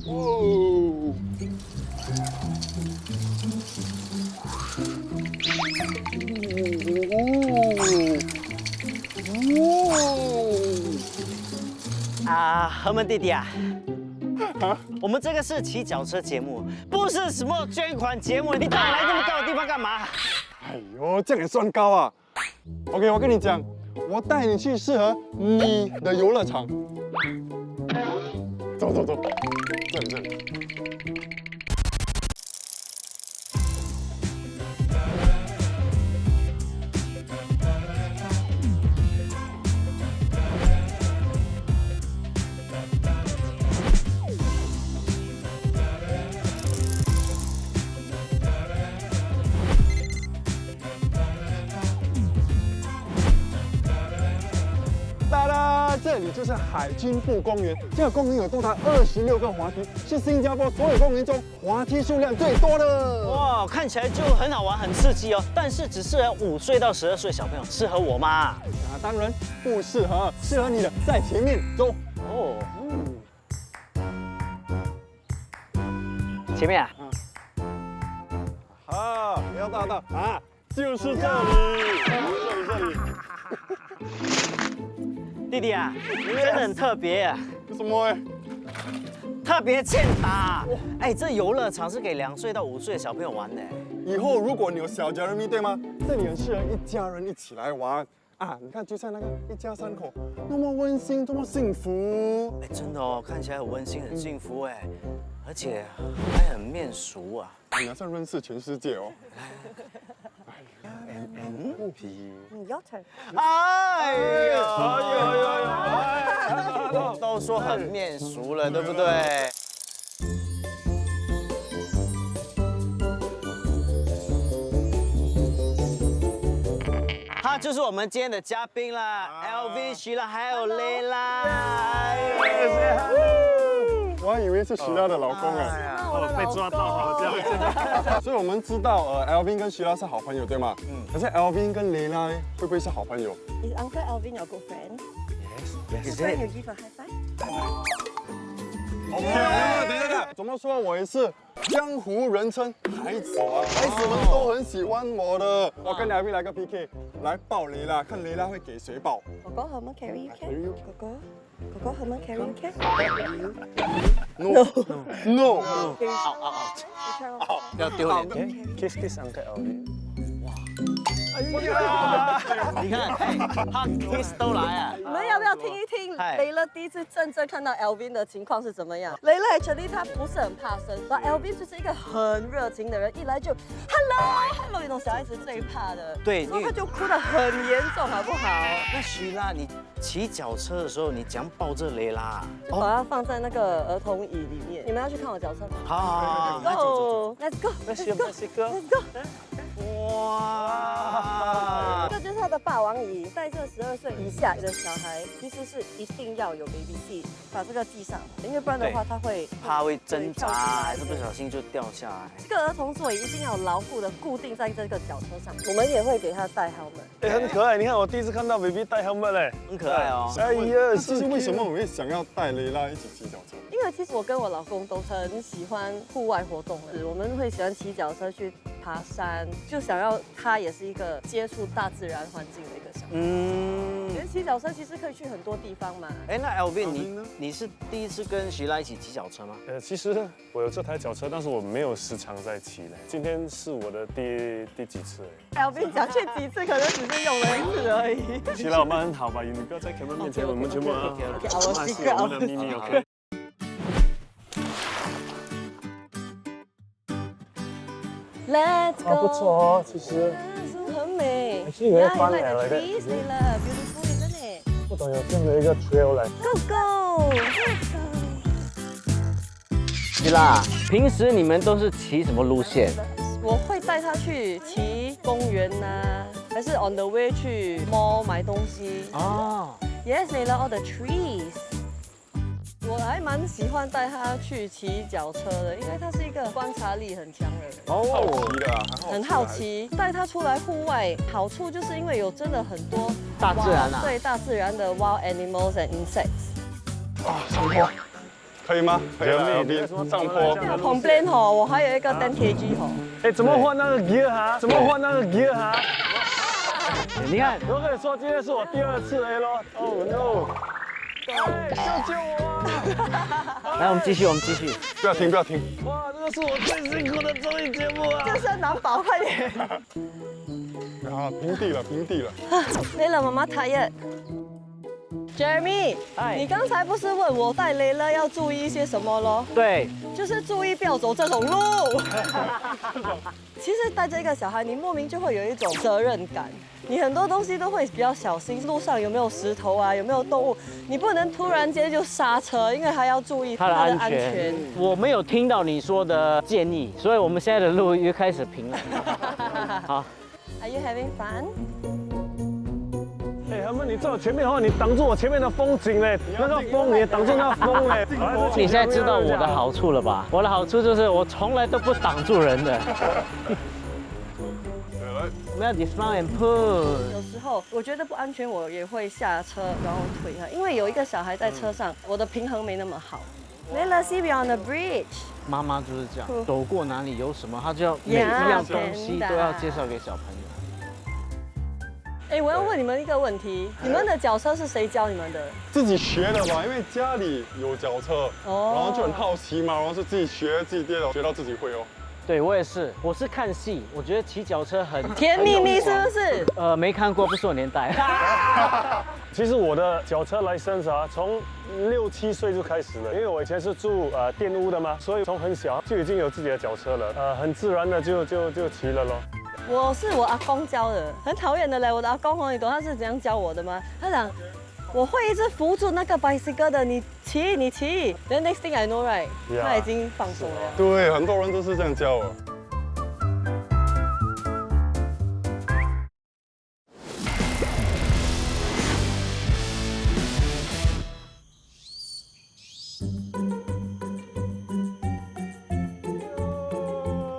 哦。啊，河门弟弟啊，我们这个是骑脚车节目，不是什么捐款节目。你带我来这么高的地方干嘛？哎呦，这样也算高啊 ！OK， 我跟你讲，我带你去适合你的游乐场。走走走，这里这里。哒啦，这里就是海军部公园。这个公园有多达26个滑梯，是新加坡所有公园中滑梯数量最多的。哇，看起来就很好玩，很刺激哦。但是只适合5岁到12岁小朋友，适合我吗？当然不适合，适合你的在前面走。哦，前面啊。啊，不要大啊，就是这里，这里。弟弟啊，真的很特别啊，什么？特别欠打。哎，这游乐场是给2岁到5岁的小朋友玩的。以后如果你有小家人咪对吗？这里很适合一家人一起来玩啊！你看，就像那个一家3口，那么温馨，多么幸福。哎，真的哦，看起来很温馨，很幸福哎，而且还很面熟啊。你好像认识全世界哦。Your turn。哎呀，都说很面熟了，对不对？他就是我们今天的嘉宾啦 ，LV、徐拉还有蕾拉。我还以为是徐拉的老公哎。被抓到好这样。所以我们知道，Alvin 跟徐拉是好朋友对吗？可是 Alvin 跟蕾拉会不会是好朋友 Is Uncle Alvin your good friend? Yes. Can you give a high five? OK， 等一下，怎么说我也是江湖人称孩子王，孩子们都很喜欢我的。我跟 Alvin 来个 PK， 来抱蕾拉，看蕾拉会给谁抱。哥哥，Herman carry you can? 哥哥，Herman carry you can? No。要丢脸。Kiss Uncle Alvin。你看，哎，他 kiss 都来啊。你们要不要听一听嗨雷勒第一次真正看到 Alvin 的情况是怎么样？雷勒 actually 他不是很怕生，而 Alvin 就是一个很热情的人，一来就 hello， 那种小孩子最怕的。对所以他就哭得很严重，好不好？那徐拉，你骑脚车的时候，你怎样抱这蕾拉啊？就把它放在那个儿童椅里面。你们要去看我脚车吗？好，来走。 Let's go，Let's go。哇！这就是他的霸王椅，在这12岁以下的小孩，其实是一定要有 baby seat， 把这个系上，因为不然的话他会怕会挣扎，还是不小心就掉下来。这个儿童座椅一定要牢固的固定在这个脚车上。我们也会给他戴 helmet。哎，很可爱。你看，我第一次看到 baby 戴 helmet 嘞，很可爱哦。哎呀，这是为什么我会想要带蕾拉一起骑脚车？因为其实我跟我老公都很喜欢户外活动的，我们会喜欢骑脚车去爬山，就想要他也是一个接触大自然环境的一个小孩。因为骑脚车其实可以去很多地方嘛。哎，那 Alvin 你是第一次跟徐拉一起骑脚车吗？其实我有这台脚车，但是我没有时常在骑嘞。今天是我的第几次哎。Alvin 讲去几次，可能只是用了1次而已。骑了我们很好吧？你不要在 camera 面前，我们全部啊，我是我们的秘密 OK。Let's go。不错哦，其实很美。是有一番来了，了的。 beautiful isn't it？不懂有这样的一个 trail 嘞。 Go go。徐拉，平时你们都是骑什么路线？我会带他去骑公园呐，还是 on the way 去 mall 买东西。哦， Yes, they love all the trees。我还蛮喜欢带他去骑脚车的，因为他是一个观察力很强的人。好奇的啊，很好奇，带他出来户外，好处就是因为有真的很多大自然啊对大自然的 wild animals and insects。啊，上坡，可以吗？可以了人，LB 命上坡。 complain 吼，我还有一个10 kg 吼。哎，怎么换那个 gear 哈？怎么换那个 gear 哈？你看，我跟你说，今天是我第2次 A 咯。Oh no！ 哎，救救我啊！来，我们继续，我们继续。不要停，不要停。哇，这个是我最辛苦的综艺节目啊！就是拿宝，快点。啊，平地了，平地了。累了，妈妈 tired。Jeremy，嗨你刚才不是问我带累了要注意一些什么咯？对，就是注意不要走这种路。其实带着一个小孩，你莫名就会有一种责任感，你很多东西都会比较小心，路上有没有石头啊，有没有动物，你不能突然间就刹车，因为还要注意他的他的安全安全。。我没有听到你说的建议，所以我们现在的路又开始平了。好， Are you having fun？哎，他们你在我前面的话，你挡住我前面的风景嘞，那个风你也挡住那个风嘞。你现在知道我的好处了吧？我的好处就是我从来都不挡住人的。我们要 dismount and push。有时候我觉得不安全，我也会下车然后退下，因为有一个小孩在车上，我的平衡没那么好。Let's see beyond the bridge。妈妈就是这样，走过哪里有什么，她就要每一样东西都要介绍给小朋友。哎，我要问你们一个问题，你们的脚车是谁教你们的？自己学的吧，因为家里有脚车，哦然后就很好奇嘛，然后就自己学，自己跌倒，学到自己会哦。对我也是，我是看戏，我觉得骑脚车很甜蜜蜜是不是？没看过，不是我年代。其实我的脚车license啊，从6、7岁就开始了，因为我以前是住店屋的嘛，所以从很小就已经有自己的脚车了，很自然的就骑了咯。我是我阿公教的，很讨厌的嘞。我的阿公哦，你懂他是怎样教我的吗？他讲我会一直扶住那个 bicycle 的，你骑你骑。Then next thing I know right， Yeah 他已经放手了。对，很多人都是这样教的。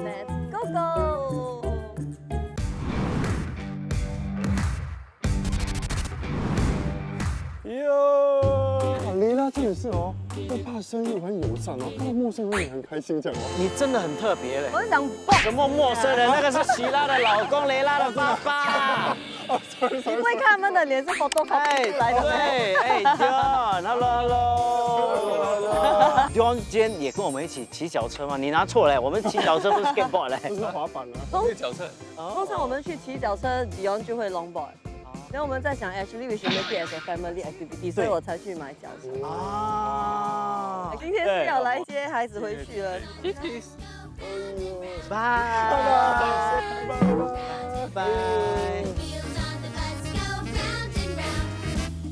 Let's go go！哟，雷拉真的是哦，不怕生又很友善哦，看到陌生人也很开心这样哦。你真的很特别嘞。我是想什么陌生人？那个是希拉的老公，雷拉的爸爸。你不会看他们的脸是 photocopy 来的吗？对，哎，John，Hello。John 今天也跟我们一起骑脚车吗？你拿错了，我们骑脚车不是 skateboard 嘞。这是滑板啊。通常我们去骑脚车 ，Beyond 就会 longboard。然后我们在想 ，actually we should make it as a family activity， 所以我才去买脚车。啊今天是要来接孩子回去了。拜拜。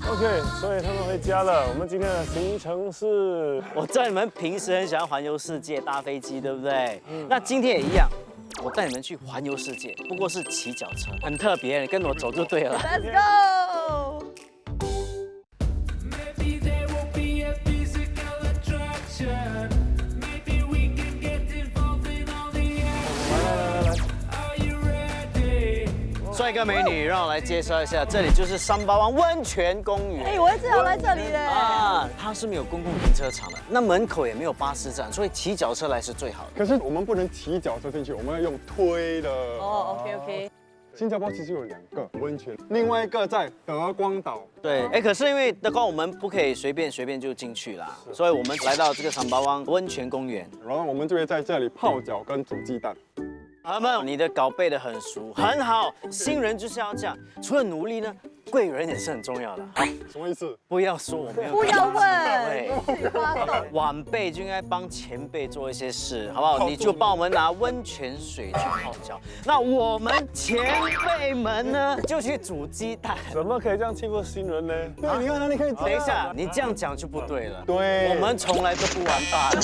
OK， 所以他们回家了。我们今天的行程是，我知道你们平时很喜欢环游世界、搭飞机，对不对？那今天也一样，我带你们去环游世界，不过是骑脚车，很特别，你跟我走就对了。 Let's go！ Maybe there won't be a physical attraction. Maybe we can get involved in all the action. Are you ready? 帅哥美女，让我来介绍一下，这里就是三八湾温泉公园。哎，我一直要来这里嘞。啊，它是没有公共停车场的，那门口也没有巴士站，所以骑脚车来是最好的。可是我们不能骑脚车进去，我们要用推的。哦，OK。新加坡其实有2个温泉，另外一个在德光岛。对，哎，可是因为德光我们不可以随便就进去啦，所以我们来到这个三八湾温泉公园。然后我们就会在这里泡脚跟煮鸡蛋。阿们，你的稿背得很熟，很好，新人就是要这样。除了努力呢，贵人也是很重要的。好，什么意思？不要说我没有。不要问对，自己发动。晚辈就应该帮前辈做一些事，好不好？你就帮我们拿温泉水去泡脚，那我们前辈们呢就去煮鸡蛋。怎么可以这样欺负新人呢？对，你看哪里可以？等一下，你这样讲就不对了。对，我们从来都不玩大的。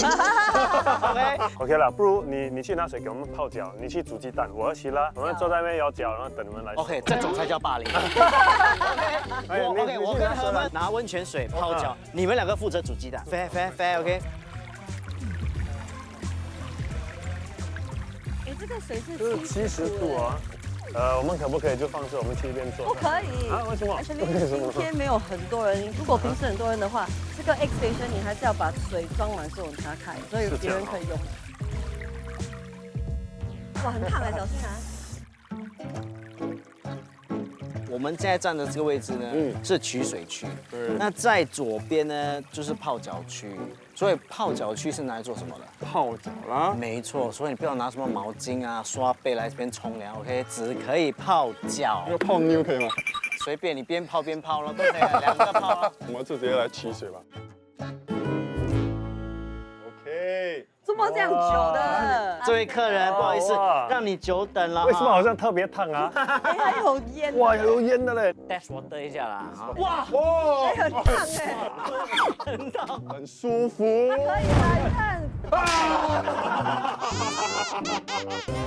OK。 OK 了，不如你去拿水给我们泡脚，你去煮鸡蛋，我和希拉，我们坐在那边摇脚，然后等你们来。 OK， 这种才叫霸凌。OK， 我跟何们拿温泉水泡脚，你们2个负责煮鸡蛋。fair OK。哎，这个水是70度啊。我们可不可以就放肆，我们去一边坐？不可以啊？为什么？ Actually，今天没有很多人，如果平时很多人的话，这个 X Station 你还是要把水装满之后你才开，所以别人可以用。哇，很烫哎，小心啊！我们现在站的这个位置呢，是取水区。那在左边呢，就是泡脚区。所以泡脚区是拿来做什么的？泡脚啦。没错，所以你不要拿什么毛巾啊、刷背来这边冲凉 ，OK？ 只可以泡脚。要泡妞可以吗？随便你边泡边泡了，都可以了，2个泡啊。我们就直接来取水吧。OK。怎么这样久的？这位客人，不好意思，哇让你久等了。为什么好像特别烫啊？哎，还有烟。哇，有烟的嘞！ dash water 一下啦？哈，哇，哎，很烫哎，很烫。很舒服。可以啦，你看。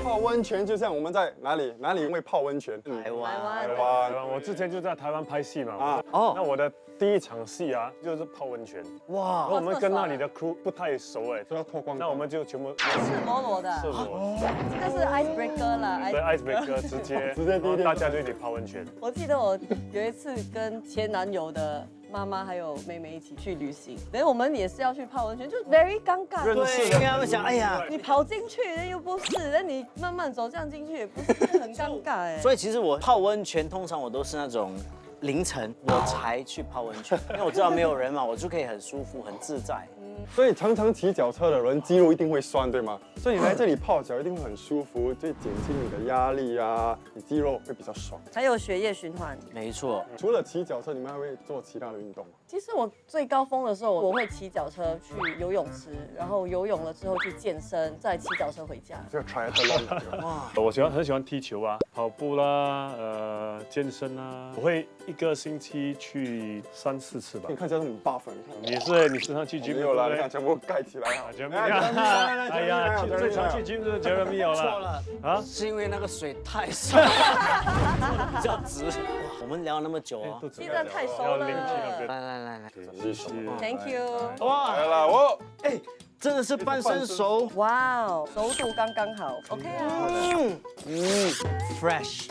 泡温泉就像我们在哪里会泡温泉？台湾。台湾。哇，我之前就在台湾拍戏嘛。啊哦那我的第一场戏啊，就是泡温泉。然哇后我们跟那里的 crew 不太熟哎，都要脱光。那我们就全部赤裸裸的，赤裸，这个是 icebreaker 啦。对 icebreaker 直接第一天大家就一起泡温泉。我记得我有一次跟前男友的妈妈还有妹妹一起去旅行，等于我们也是要去泡温泉，就 very 尴尬。对，因为他们想，哎呀，你跑进去又不是，那你慢慢走这样进去也不是，很尴尬哎。所以其实我泡温泉，通常我都是那种凌晨我才去泡温泉，因为我知道没有人嘛，我就可以很舒服、很自在。所以常常骑脚车的人肌肉一定会酸，对吗？所以你来这里泡脚一定会很舒服，就减轻你的压力啊，你肌肉会比较爽。还有血液循环。没错，除了骑脚车，你们还会做其他的运动吗？其实我最高峰的时候，我会骑脚车去游泳池，然后游泳了之后去健身，再骑脚车回家。这个 triathlon 哇，我很喜欢踢球啊，跑步啦，健身啊，我会1个星期去3、4次吧你。看起来很 buff，你看。也是，你时常去 gym 没有啦，对不对你看全部盖起来啊！全部哎哎呀，最常去 gym 就是 Jeremy 有错了了，啊。是因为那个水太少，比较直。哇，我们聊了那么久哦，肚子鸡蛋太熟了要拎去那边。来，谢谢。 Thank you。哇，来了，我哎，真的是半生熟，哇哦，熟度刚刚好，OK 啊。fresh。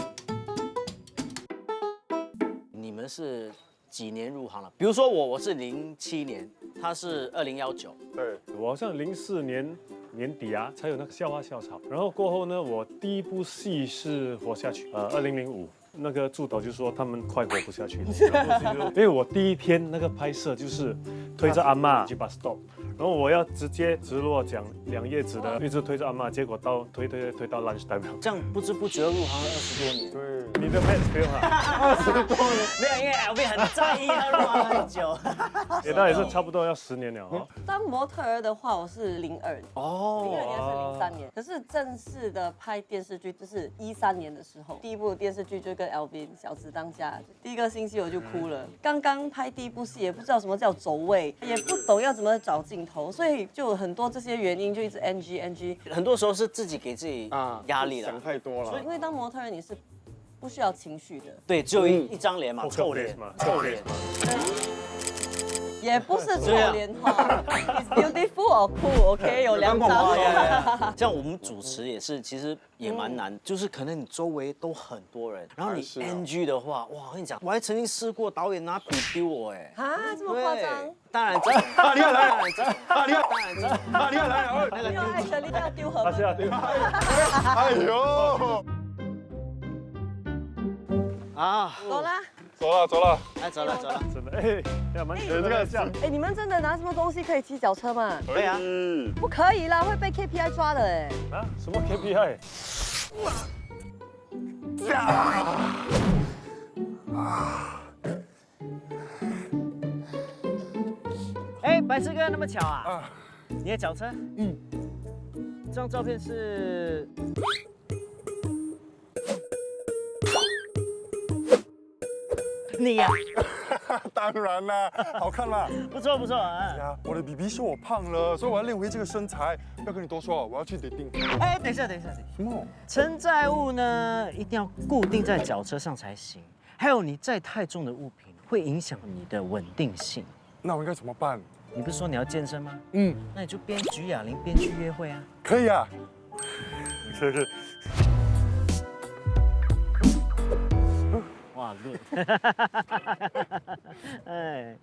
你们是几年入行了？比如说我是07年，他是2019。对，我好像04年年底啊才有那个校花校草，然后过后呢，我第一部戏是活下去，2005。那个助导就说他们快活不下去了，因为我第一天那个拍摄就是推着阿嬷去把 stop， 然后我要直接直落讲2页纸的，一直推着阿嬷，结果推到 lunch time。这样不知不觉入行了20多年。对，你的 match 不用啊， 20多年。没有，因为 LV 很在意他入行很久。那也是差不多要10年了哦。当模特儿的话，我是02年哦， 02年是03年，可是正式的拍电视剧就是13年的时候，第一部电视剧就跟 Alvin 小子当家，第1个星期我就哭了。刚刚拍第一部戏，也不知道什么叫走位，也不懂要怎么找镜头，所以就有很多这些原因，就一直 NG。很多时候是自己给自己压力了想。太多了。因为当模特儿你是不需要情绪的，对，只有一张脸嘛， Poker 臭脸 face 嘛臭脸。也不是臭脸哈，It's beautiful or cool，OK， 有2张。像我们主持也是，其实也蛮难，就是可能你周围都很多人，然后你是啊 NG 的话，哇，我跟你讲，我还曾经试过导演拿笔丢我，哎，啊，这么夸张？当然真，你要来当然真，当然真，你要来，那个因为爱神一定要丢河门。他是要丢。哎呦，啊，走啦。走了。哎，走了，真的哎，要蛮这个这样。哎，你们真的拿什么东西可以骑脚车吗？可以啊。不可以啦，会被 KPI 抓的哎。啊？什么 KPI？哎，白痴哥那么巧啊？你的脚车？这张照片是。你呀，当然啦，好看啦。不错不错啊！呀，我的 BB 说我胖了，所以我要练回这个身材。不要跟你多说，我要去得定。哎，等一下，什么？承载物呢一定要固定在脚车上才行。还有，你载太重的物品会影响你的稳定性。那我应该怎么办？你不是说你要健身吗？那你就边举哑铃边去约会啊。可以啊。是。哇，good。哎。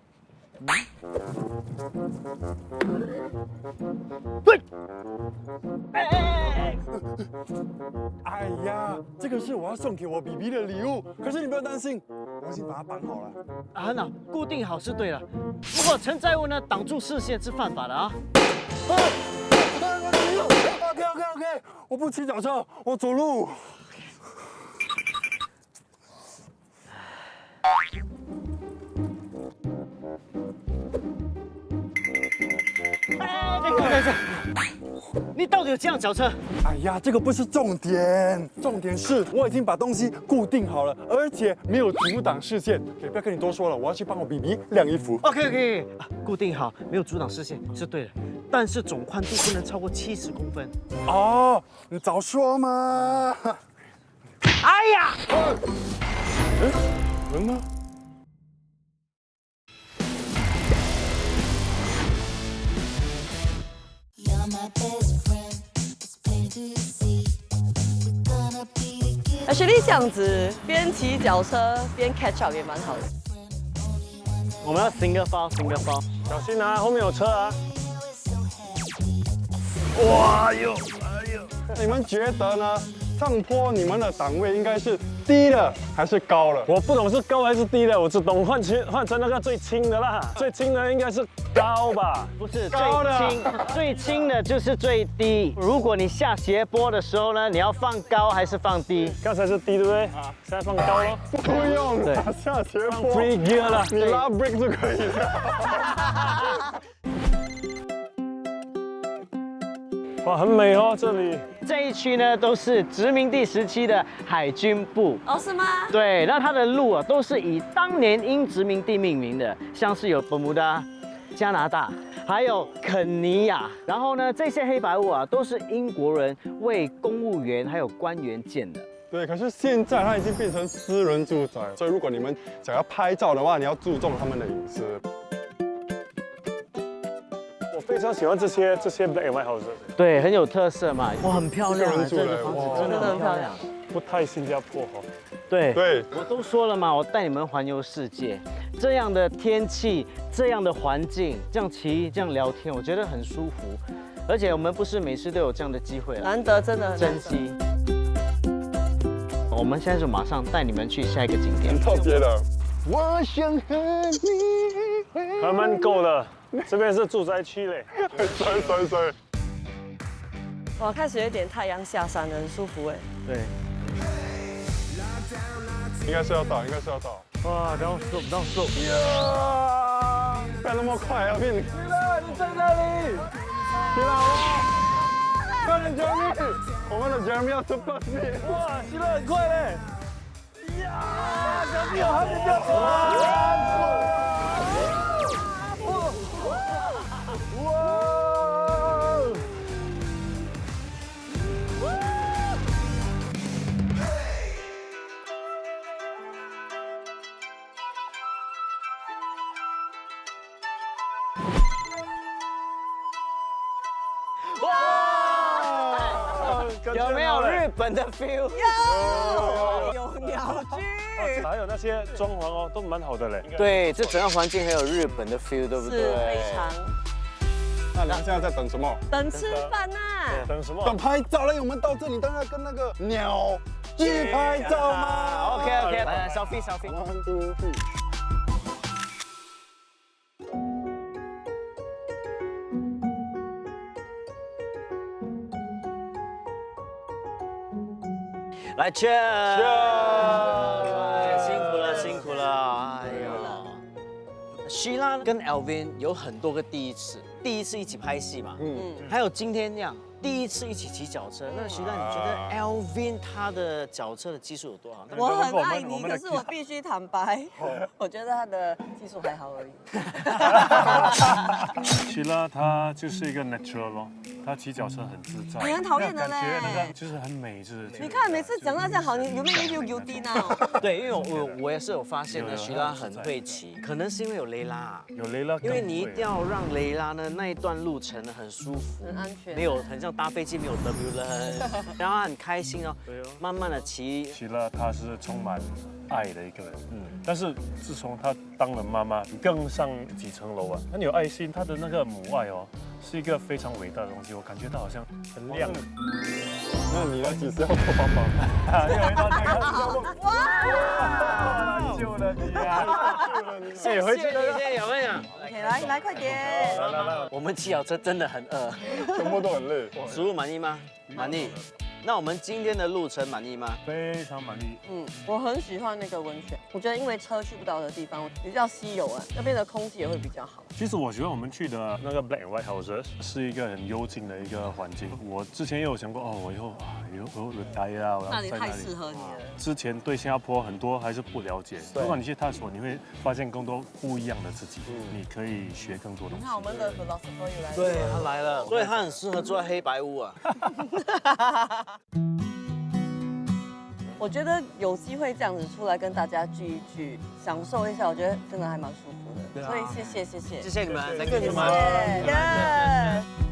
哎呀，这个是我要送给我 BB 的礼物，可是你不要担心，我已经把它绑好了。啊，很好，固定好是对了。不过承载物呢，挡住视线是犯法的啊。我的礼物 ，OK，我不骑脚车，我走路。你到底有这样脚车？哎呀，这个不是重点，重点是我已经把东西固定好了，而且没有阻挡视线。可以不要跟你多说了，我要去帮我 BB 晾衣服。 OK，固定好，没有阻挡视线是对的，但是总宽度不能超过70公分。哦，你早说嘛！哎呀，人呢？ You're my best friend. It's plain to see. We're gonna be together. 雪莉这样子边骑脚车边 catch up 也蛮好的。我们要 single fall。小心啊，后面有车啊！你们觉得呢？上坡你们的档位应该是低的还是高了？我不懂是高还是低的，我只懂换成那个最轻的啦。最轻的应该是高吧？不是高的最轻，最轻的就是最低。如果你下斜坡的时候呢，你要放高还是放低？刚才是低对不对？现在放高咯。不用对打下斜坡 Free gear 了。你拉 brake 就可以了。哇，很美哦，这里。这一区呢都是殖民地时期的海军部。哦，是吗？对，那它的路啊都是以当年英殖民地命名的，像是有伯姆达、加拿大，还有肯尼亚。然后呢，这些黑白物啊都是英国人为公务员还有官员建的。对，可是现在它已经变成私人住宅，所以如果你们想要拍照的话，你要注重他们的隐私。我非常喜欢这些 black and white houses，对，很有特色嘛。哇，很漂亮啊，一个人住这的哇个房子真的很漂亮。不太新加坡哈。对，对，我都说了嘛，我带你们环游世界，这样的天气，这样的环境，这样骑，这样聊天，我觉得很舒服。而且我们不是每次都有这样的机会了，难得，真的很难得珍惜。我们现在就马上带你们去下一个景点很。特别的。我想和你还蛮够了，这边是住宅区嘞。水。哇，开始有点太阳下山了，很舒服哎。对，应该是要到。哇，down slope。不要那么快啊，变你。你在哪里？起来好不好？快点 Jeremy， 我们的 Jeremy 要出发了。哇，骑得很快嘞！呀，小朋友还没掉有没有日本的 feel？有鸟居，还有那些装潢哦，都蛮好的嘞。对，这整个环境很有日本的 feel， 对不对？是非常。那你们现在在等什么？等吃饭呐。等什么？等拍照了，我们到这里当然要跟那个鸟去拍照嘛。 OK， 来 selfie。 One, 2, 3。来 cheers！ 辛苦了，哎呀。希拉跟 Alvin 有很多个第一次，第一次一起拍戏嘛，还有今天这样第一次一起骑脚车。那希拉，你觉得 Alvin 他的脚车的技术有多好？我很爱你，可是我必须坦白，我觉得他的技术还好而已。希拉他就是一个 natural 咯，他骑脚车很自在。你很讨厌的感觉那嘞个。就是很美，就是。你看每次讲到这样好，你有没有 feel guilty now？对，因为我也是有发现呢，希拉很会骑，可能是因为有雷拉啊。有雷拉，因为你一定要让雷拉呢那一段路程呢很舒服，很安全没有很像搭飞机没有 W 了，然后很开心哦，慢慢的骑。希拉他是充满爱的一个人。但是自从她当了妈妈，更上几层楼啊，很有爱心，她的那个母爱哦，是一个非常伟大的东西。我感觉到好像很亮。那你呢？几时要做爸爸？又回到这个，哇！救了你啊！救了你！谢谢你，谢谢有没有？ OK，来快点。来，我们骑脚车真的很饿，全部都很累。食物满意吗？满意。那我们今天的路程满意吗？非常满意。我很喜欢那个温泉，我觉得因为车去不到的地方比较稀有啊，那边的空气也会比较好。其实我喜欢我们去的那个 Black and White Houses 是一个很幽静的一个环境。我之前也有想过，哦，我以后retire啊，我要那里太在哪里？适合你了。之前对新加坡很多还是不了解，如果你去探索，你会发现更多不一样的自己，你可以学更多东西。你看我们的老师朋友来了。对，他来了，所以他很适合住在黑白屋啊。我觉得有机会这样子出来跟大家聚一聚，享受一下，我觉得真的还蛮舒服的。所以谢谢。谢谢你们，再谢谢。见。耶